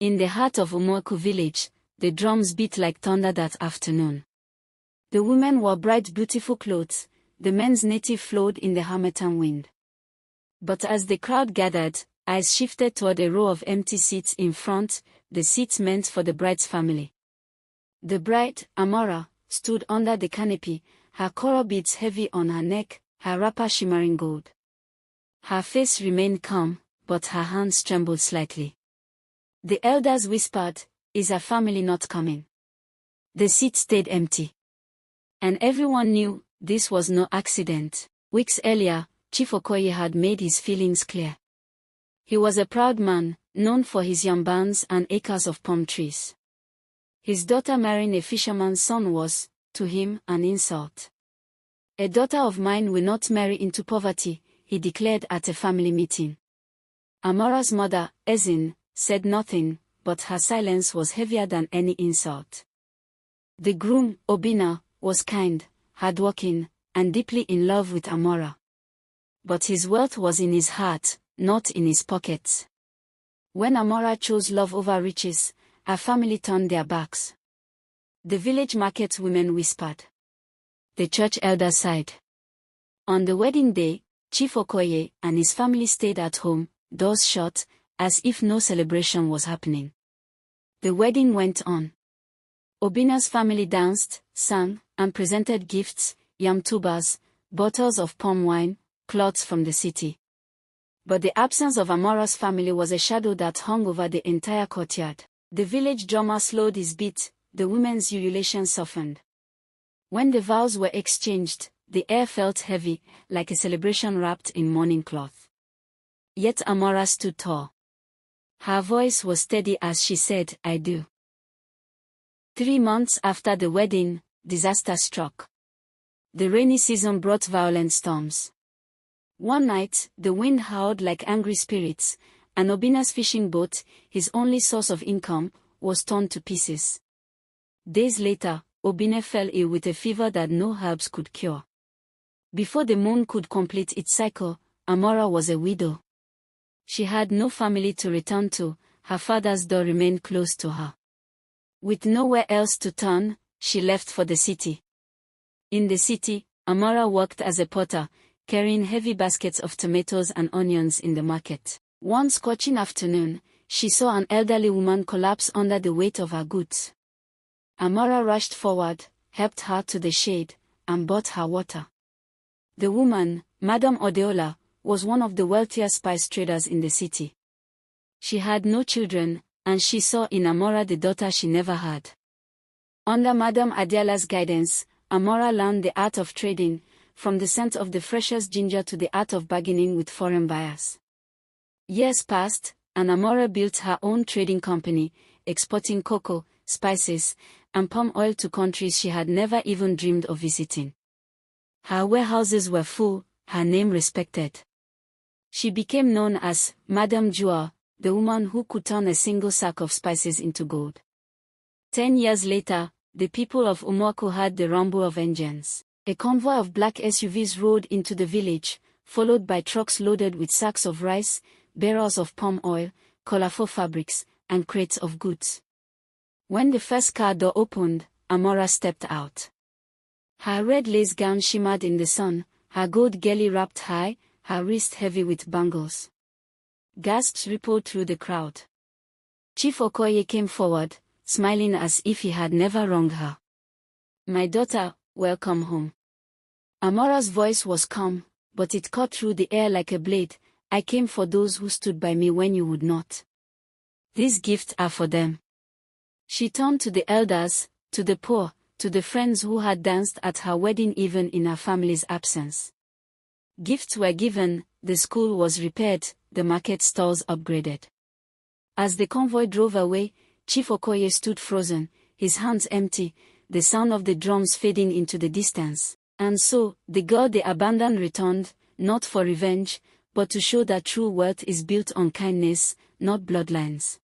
In the heart of Umuaku village, the drums beat like thunder that afternoon. The women wore bright beautiful clothes, the men's native flowed in the harmattan wind. But as the crowd gathered, eyes shifted toward a row of empty seats in front, the seats meant for the bride's family. The bride, Amora, stood under the canopy, her coral beads heavy on her neck, her wrapper shimmering gold. Her face remained calm, but her hands trembled slightly. The elders whispered, "Is her family not coming?" The seat stayed empty. And everyone knew this was no accident. Weeks earlier, Chief Okoye had made his feelings clear. He was a proud man, known for his yam barns and acres of palm trees. His daughter marrying a fisherman's son was, to him, an insult. "A daughter of mine will not marry into poverty," he declared at a family meeting. Amora's mother, Ezin, said nothing, but her silence was heavier than any insult. The groom, Obina, was kind, hardworking, and deeply in love with Amora. But his wealth was in his heart, not in his pockets. When Amora chose love over riches, her family turned their backs. The village market women whispered. The church elders sighed. On the wedding day, Chief Okoye and his family stayed at home, doors shut, as if no celebration was happening. The wedding went on. Obina's family danced, sang, and presented gifts, yam tubers, bottles of palm wine, cloths from the city. But the absence of Amora's family was a shadow that hung over the entire courtyard. The village drummer slowed his beat, the women's ululation softened. When the vows were exchanged, the air felt heavy, like a celebration wrapped in mourning cloth. Yet Amora stood tall. Her voice was steady as she said, "I do." 3 months after the wedding, disaster struck. The rainy season brought violent storms. One night, the wind howled like angry spirits, and Obina's fishing boat, his only source of income, was torn to pieces. Days later, Obina fell ill with a fever that no herbs could cure. Before the moon could complete its cycle, Amora was a widow. She had no family to return to, her father's door remained closed to her. With nowhere else to turn, she left for the city. In the city, Amora worked as a potter, carrying heavy baskets of tomatoes and onions in the market. One scorching afternoon, she saw an elderly woman collapse under the weight of her goods. Amora rushed forward, helped her to the shade, and bought her water. The woman, Madame Odeola, was one of the wealthiest spice traders in the city. She had no children, and she saw in Amora the daughter she never had. Under Madame Adeola's guidance, Amora learned the art of trading, from the scent of the freshest ginger to the art of bargaining with foreign buyers. Years passed, and Amora built her own trading company, exporting cocoa, spices, and palm oil to countries she had never even dreamed of visiting. Her warehouses were full, her name respected. She became known as Madame Jua, the woman who could turn a single sack of spices into gold. 10 years later, the people of Umuaku heard the rumble of engines. A convoy of black SUVs rode into the village, followed by trucks loaded with sacks of rice, barrels of palm oil, colorful fabrics, and crates of goods. When the first car door opened, Amora stepped out. Her red lace gown shimmered in the sun, her gold gele wrapped high, her wrist heavy with bangles. Gasps rippled through the crowd. Chief Okoye came forward, smiling as if he had never wronged her. "My daughter, welcome home." Amora's voice was calm, but it cut through the air like a blade. "I came for those who stood by me when you would not. These gifts are for them." She turned to the elders, to the poor, to the friends who had danced at her wedding even in her family's absence. Gifts were given, the school was repaired, the market stalls upgraded. As the convoy drove away, Chief Okoye stood frozen, his hands empty, the sound of the drums fading into the distance. And so, the girl they abandoned returned, not for revenge, but to show that true wealth is built on kindness, not bloodlines.